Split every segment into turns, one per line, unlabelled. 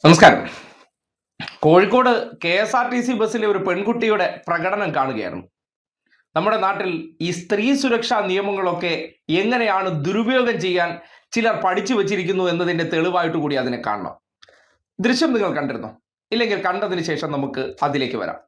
നമസ്കാരം. കോഴിക്കോട് KSRTC ബസ്സിലെ ഒരു പെൺകുട്ടിയുടെ പ്രകടനം കാണുകയായിരുന്നു. നമ്മുടെ നാട്ടിൽ ഈ സ്ത്രീ സുരക്ഷാ നിയമങ്ങളൊക്കെ എങ്ങനെയാണ് ദുരുപയോഗം ചെയ്യാൻ ചിലർ പഠിച്ചു വച്ചിരിക്കുന്നു എന്നതിൻ്റെ തെളിവായിട്ട് കൂടി അതിനെ കാണണം. ദൃശ്യം നിങ്ങൾ കണ്ടിരുന്നോ? ഇല്ലെങ്കിൽ കണ്ടതിന് ശേഷം നമുക്ക് അതിലേക്ക് വരാം.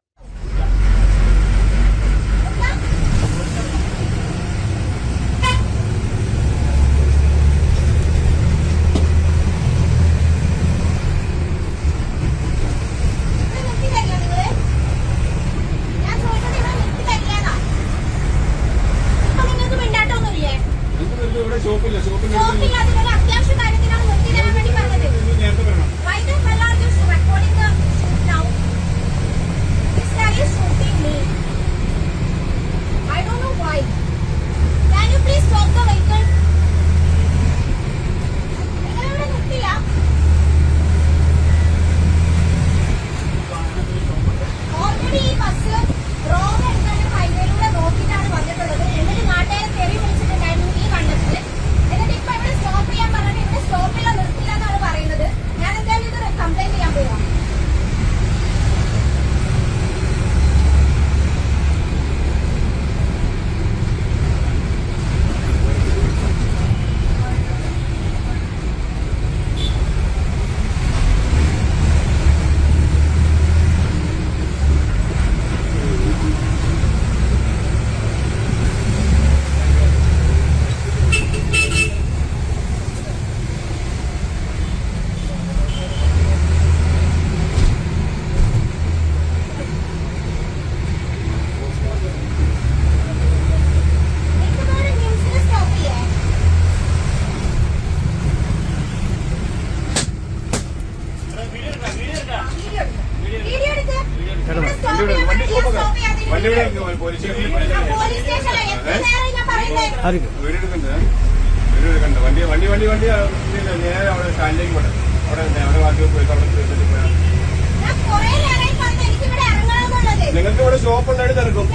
നിങ്ങൾക്ക് ഇവിടെ ഷോപ്പ് ഉണ്ടായിട്ട് തിരക്കും.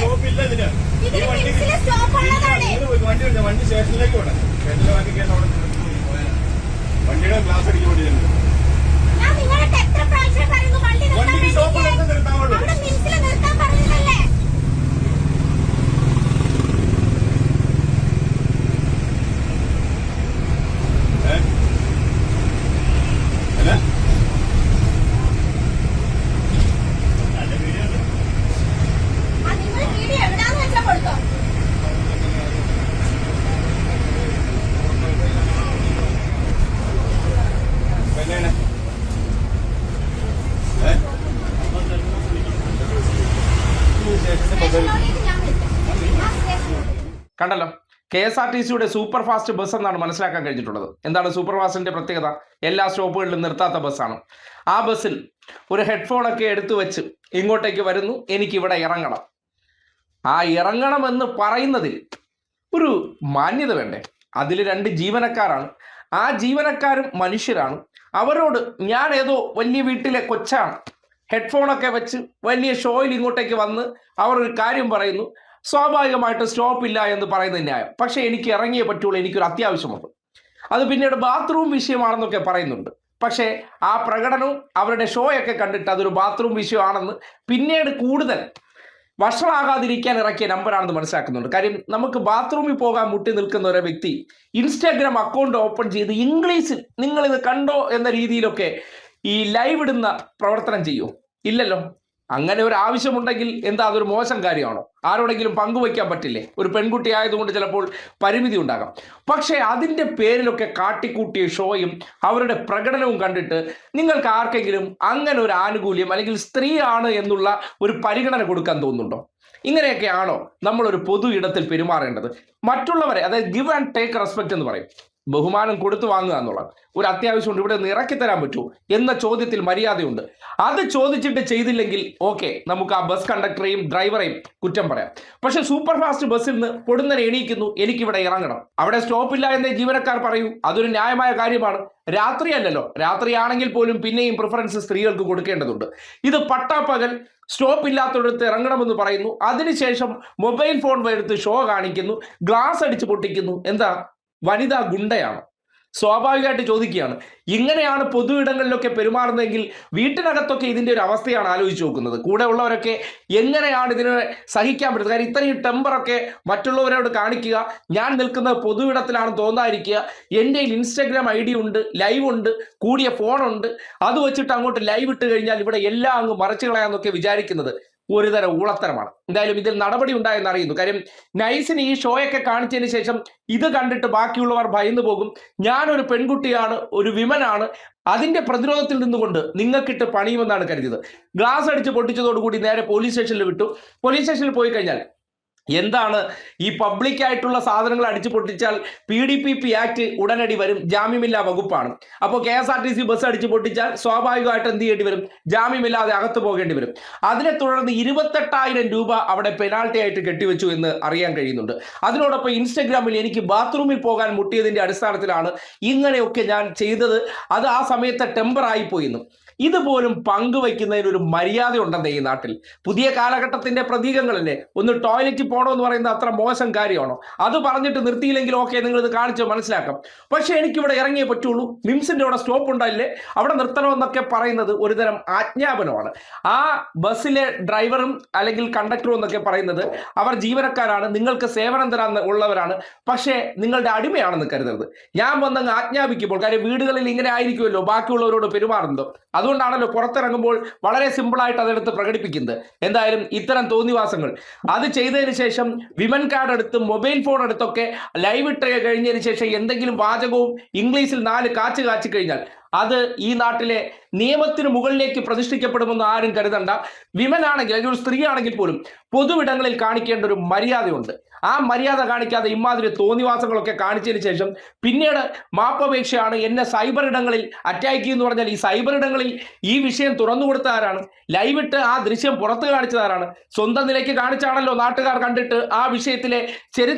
ഷോപ്പില്ല ഇതിന്. വണ്ടി സ്റ്റേഷനിലേക്ക് വിടാം. സ്റ്റേഷനിലാക്കി വണ്ടിയുടെ ഗ്ലാസ് അടിക്കാൻ വേണ്ടിയിട്ടുണ്ട്. വണ്ടിക്ക് ഷോപ്പിലേക്ക് നിർത്താൻ പാടുള്ളൂ.
കണ്ടല്ലോ, KSRTCയുടെ സൂപ്പർ ഫാസ്റ്റ് ബസ് എന്നാണ് മനസ്സിലാക്കാൻ കഴിഞ്ഞിട്ടുള്ളത്. എന്താണ് സൂപ്പർ ഫാസ്റ്റിന്റെ പ്രത്യേകത? എല്ലാ സ്റ്റോപ്പുകളിലും നിർത്താത്ത ബസ്സാണ്. ആ ബസ്സിൽ ഒരു ഹെഡ്ഫോണൊക്കെ എടുത്തു വെച്ച് ഇങ്ങോട്ടേക്ക് വരുന്നു, എനിക്കിവിടെ ഇറങ്ങണം. ആ ഇറങ്ങണമെന്ന് പറയുന്നതിൽ ഒരു മാന്യത വേണ്ടേ? അതിൽ 2 ജീവനക്കാരാണ്. ആ ജീവനക്കാരും മനുഷ്യരാണ്. അവരോട് ഞാൻ ഏതോ വലിയ വീട്ടിലെ കൊച്ചാണ്, ഹെഡ്ഫോണൊക്കെ വെച്ച് വലിയ ഷോയിൽ ഇങ്ങോട്ടേക്ക് വന്ന് അവർ ഒരു കാര്യം പറയുന്നു. സ്വാഭാവികമായിട്ട് സ്റ്റോപ്പില്ല എന്ന് പറയുന്നത് ന്യായം. പക്ഷേ എനിക്ക് ഇറങ്ങിയേ പറ്റുള്ളൂ, എനിക്കൊരു അത്യാവശ്യമുണ്ട്. അത് പിന്നീട് ബാത്റൂം വിഷയമാണെന്നൊക്കെ പറയുന്നുണ്ട്. പക്ഷേ ആ പ്രകടനവും അവരുടെ ഷോയൊക്കെ കണ്ടിട്ട് അതൊരു ബാത്റൂം വിഷയമാണെന്ന് പിന്നീട് കൂടുതൽ വഷളാകാതിരിക്കാൻ ഇറക്കിയ നമ്പറാണെന്ന് മനസ്സിലാക്കുന്നുണ്ട്. കാര്യം നമുക്ക് ബാത്റൂമിൽ പോകാൻ മുട്ടി നിൽക്കുന്ന ഒരു വ്യക്തി ഇൻസ്റ്റാഗ്രാം അക്കൗണ്ട് ഓപ്പൺ ചെയ്ത് ഇംഗ്ലീഷിൽ നിങ്ങളിത് കണ്ടോ എന്ന രീതിയിലൊക്കെ ഈ ലൈവ് ഇടുന്ന പ്രവർത്തനം ചെയ്യൂ? ഇല്ലല്ലോ. അങ്ങനെ ഒരു ആവശ്യമുണ്ടെങ്കിൽ എന്താ അതൊരു മോശം കാര്യമാണോ? ആരോടെങ്കിലും പങ്കുവയ്ക്കാൻ പറ്റില്ലേ? ഒരു പെൺകുട്ടി ആയതുകൊണ്ട് ചിലപ്പോൾ പരിമിതി ഉണ്ടാകാം. പക്ഷേ അതിൻ്റെ പേരിലൊക്കെ കാട്ടിക്കൂട്ടിയ ഷോയും അവരുടെ പ്രകടനവും കണ്ടിട്ട് നിങ്ങൾക്ക് ആർക്കെങ്കിലും അങ്ങനെ ഒരു ആനുകൂല്യം അല്ലെങ്കിൽ സ്ത്രീയാണ് എന്നുള്ള ഒരു പരിഗണന കൊടുക്കാൻ തോന്നുന്നുണ്ടോ? ഇങ്ങനെയൊക്കെയാണോ നമ്മളൊരു പൊതു ഇടത്തിൽ പെരുമാറേണ്ടത്? മറ്റുള്ളവരെ, അതായത് ഗിവ് ആൻഡ് ടേക്ക് റെസ്പെക്റ്റ് എന്ന് പറയും, ബഹുമാനം കൊടുത്തു വാങ്ങുക എന്നുള്ളത്. ഒരു അത്യാവശ്യമുണ്ട്, ഇവിടെ നിന്ന് ഇറക്കി തരാൻ പറ്റുമോ എന്ന ചോദ്യത്തിൽ മര്യാദയുണ്ട്. അത് ചോദിച്ചിട്ട് ചെയ്തില്ലെങ്കിൽ ഓക്കെ, നമുക്ക് ആ ബസ് കണ്ടക്ടറെയും ഡ്രൈവറെയും കുറ്റം പറയാം. പക്ഷെ സൂപ്പർ ഫാസ്റ്റ് ബസ്സിൽ നിന്ന് പൊടുന്നനെ എണീക്കുന്നു, എനിക്കിവിടെ ഇറങ്ങണം, അവിടെ സ്റ്റോപ്പില്ല എന്നേ ജീവനക്കാർ പറയൂ. അതൊരു ന്യായമായ കാര്യമാണ്. രാത്രിയല്ലല്ലോ. രാത്രിയാണെങ്കിൽ പോലും പിന്നെയും പ്രിഫറൻസ് സ്ത്രീകൾക്ക് കൊടുക്കേണ്ടതുണ്ട്. ഇത് പട്ടാപ്പകൽ സ്റ്റോപ്പ് ഇല്ലാത്തടത്ത് ഇറങ്ങണമെന്ന് പറയുന്നു. അതിനുശേഷം മൊബൈൽ ഫോൺ എടുത്ത് ഷോ കാണിക്കുന്നു, ഗ്ലാസ് അടിച്ച് പൊട്ടിക്കുന്നു. എന്താ, വനിതാ ഗുണ്ടയാണോ? സ്വാഭാവികമായിട്ട് ചോദിക്കുകയാണ്, ഇങ്ങനെയാണ് പൊതു ഇടങ്ങളിലൊക്കെ പെരുമാറുന്നതെങ്കിൽ വീട്ടിനകത്തൊക്കെ ഇതിൻ്റെ ഒരു അവസ്ഥയാണ് ആലോചിച്ച് നോക്കുന്നത്. കൂടെ ഉള്ളവരൊക്കെ എങ്ങനെയാണ് ഇതിനെ സഹിക്കാൻ പറ്റുന്നത്? കാര്യം ഇത്രയും ടെമ്പറൊക്കെ മറ്റുള്ളവരോട് കാണിക്കുക, ഞാൻ നിൽക്കുന്നത് പൊതു ഇടത്തിലാണെന്ന് തോന്നാതിരിക്കുക, എൻ്റെ ഇൻസ്റ്റാഗ്രാം ID ഉണ്ട്, ലൈവ് ഉണ്ട്, കൂടിയ ഫോണുണ്ട്, അത് വെച്ചിട്ട് അങ്ങോട്ട് ലൈവ് ഇട്ട് കഴിഞ്ഞാൽ ഇവിടെ എല്ലാം അങ്ങ് മറച്ചു കളയാന്നൊക്കെ വിചാരിക്കുന്നത് ഒരുതരം ഊളത്തരമാണ്. എന്തായാലും ഇതിൽ നടപടി ഉണ്ടായെന്ന് അറിയുന്നു. കാര്യം നൈസിന് ഈ ഷോയൊക്കെ കാണിച്ചതിന് ശേഷം ഇത് കണ്ടിട്ട് ബാക്കിയുള്ളവർ ഭയന്നു പോകും. ഞാനൊരു പെൺകുട്ടിയാണ്, ഒരു വിമനാണ്, അതിന്റെ പ്രതിരോധത്തിൽ നിന്നുകൊണ്ട് നിങ്ങൾക്കിട്ട് പണിയുമെന്നാണ് കരുതിയത്. ഗ്ലാസ് അടിച്ച് പൊട്ടിച്ചതോടുകൂടി നേരെ പോലീസ് സ്റ്റേഷനിൽ വിട്ടു. പോലീസ് സ്റ്റേഷനിൽ പോയി കഴിഞ്ഞാൽ എന്താണ് ഈ പബ്ലിക് ആയിട്ടുള്ള സാധനങ്ങൾ അടിച്ചു പൊട്ടിച്ചാൽ PDPP ആക്ട് ഉടനടി വരും, ജാമ്യമില്ലാ വകുപ്പാണ്. അപ്പോൾ KSRTC ബസ് അടിച്ചു പൊട്ടിച്ചാൽ സ്വാഭാവികമായിട്ട് എന്ത് ചെയ്യേണ്ടി വരും? ജാമ്യമില്ലാതെ അകത്ത് പോകേണ്ടി വരും. അതിനെ തുടർന്ന് 28,000 രൂപ അവിടെ പെനാൾട്ടി ആയിട്ട് കെട്ടിവെച്ചു എന്ന് അറിയാൻ കഴിയുന്നുണ്ട്. അതിനോടൊപ്പം ഇൻസ്റ്റഗ്രാമിൽ എനിക്ക് ബാത്റൂമിൽ പോകാൻ മുട്ടിയതിന്റെ അടിസ്ഥാനത്തിലാണ് ഇങ്ങനെയൊക്കെ ഞാൻ ചെയ്തത്, അത് ആ സമയത്തെ ടെമ്പറായി പോയിന്നും. ഇതുപോലും പങ്കുവയ്ക്കുന്നതിന് ഒരു മര്യാദ ഉണ്ടെന്നേ ഈ നാട്ടിൽ. പുതിയ കാലഘട്ടത്തിന്റെ പ്രതീകങ്ങളല്ലേ. ഒന്ന് ടോയ്ലറ്റിൽ പോകണമെന്ന് പറയുന്നത് അത്ര മോശം കാര്യമാണോ? അത് പറഞ്ഞിട്ട് നിർത്തിയില്ലെങ്കിൽ ഓക്കെ, നിങ്ങൾ ഇത് കാണിച്ച് മനസ്സിലാക്കാം. പക്ഷെ എനിക്കിവിടെ ഇറങ്ങിയേ പറ്റുള്ളൂ, മിംസിന്റെ അവിടെ സ്റ്റോപ്പ് ഉണ്ടായില്ലേ, അവിടെ നിർത്തണമെന്നൊക്കെ പറയുന്നത് ഒരുതരം ആജ്ഞാപനമാണ്. ആ ബസ്സിലെ ഡ്രൈവറും അല്ലെങ്കിൽ കണ്ടക്ടറും എന്നൊക്കെ പറയുന്നത് അവർ ജീവനക്കാരാണ്, നിങ്ങൾക്ക് സേവനം തരാൻ ഉള്ളവരാണ്, പക്ഷേ നിങ്ങളുടെ അടിമയാണെന്ന് കരുതരുത്. ഞാൻ വന്നങ്ങ് ആജ്ഞാപിക്കുമ്പോൾ, കാര്യം വീടുകളിൽ ഇങ്ങനെ ആയിരിക്കുമല്ലോ ബാക്കിയുള്ളവരോട് പെരുമാറുന്നത്, അതുകൊണ്ടാണല്ലോ പുറത്തിറങ്ങുമ്പോൾ വളരെ സിമ്പിളായിട്ട് അതെടുത്ത് പ്രകടിപ്പിക്കുന്നത്. എന്തായാലും ഇത്തരം തോന്നിവാസങ്ങൾ അത് ചെയ്തതിന് ശേഷം വിമൻ കാർഡ് എടുത്ത് മൊബൈൽ ഫോൺ എടുത്തൊക്കെ ലൈവ് ഇട്ട് കഴിഞ്ഞതിന് ശേഷം എന്തെങ്കിലും വാചകവും ഇംഗ്ലീഷിൽ 4 കാച്ച് കാച്ചി കഴിഞ്ഞാൽ അത് ഈ നാട്ടിലെ നിയമത്തിന് മുകളിലേക്ക് പ്രതിഷ്ഠിക്കപ്പെടുമെന്ന് ആരും കരുതണ്ട. വിമൻ ആണെങ്കിൽ അല്ലെങ്കിൽ ഒരു സ്ത്രീ ആണെങ്കിൽ പോലും പൊതുവിടങ്ങളിൽ കാണിക്കേണ്ട ഒരു മര്യാദയുണ്ട്. ആ മര്യാദ കാണിക്കാതെ ഇമാതിരി തോന്നിവാസങ്ങളൊക്കെ കാണിച്ചതിന് ശേഷം പിന്നീട് മാപ്പപേക്ഷയാണ്, എന്നെ സൈബർ ഇടങ്ങളിൽ അറ്റാക്ക് ചെയ്യുമെന്ന് പറഞ്ഞാൽ ഈ സൈബർ ഇടങ്ങളിൽ ഈ വിഷയം തുറന്നു കൊടുത്തതാരാണ്? ലൈവിട്ട് ആ ദൃശ്യം പുറത്ത് കാണിച്ചതാരാണ്? സ്വന്തം നിലയ്ക്ക് കാണിച്ചാണല്ലോ നാട്ടുകാർ കണ്ടിട്ട് ആ വിഷയത്തിലെ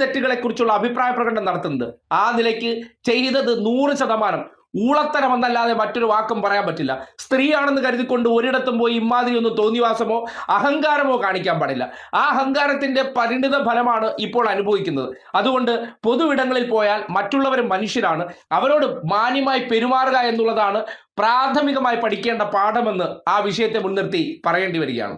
തെറ്റുകളെ കുറിച്ചുള്ള അഭിപ്രായ പ്രകടനം നടത്തുന്നത്. ആ നിലയ്ക്ക് ചെയ്തത് 100% ഊളത്തരമെന്നല്ലാതെ മറ്റൊരു വാക്കും പറയാൻ പറ്റില്ല. സ്ത്രീയാണെന്ന് കരുതിക്കൊണ്ട് ഒരിടത്തും പോയി ഇമാതിരി ഒന്നും തോന്നിവാസമോ അഹങ്കാരമോ കാണിക്കാൻ പാടില്ല. ആ അഹങ്കാരത്തിന്റെ പരിണിത ഫലമാണ് ഇപ്പോൾ അനുഭവിക്കുന്നത്. അതുകൊണ്ട് പൊതുവിടങ്ങളിൽ പോയാൽ മറ്റുള്ളവർ മനുഷ്യരാണ്, അവരോട് മാന്യമായി പെരുമാറുക എന്നുള്ളതാണ് പ്രാഥമികമായി പഠിക്കേണ്ട പാഠമെന്ന് ആ വിഷയത്തെ മുൻനിർത്തി പറയേണ്ടി വരികയാണ്.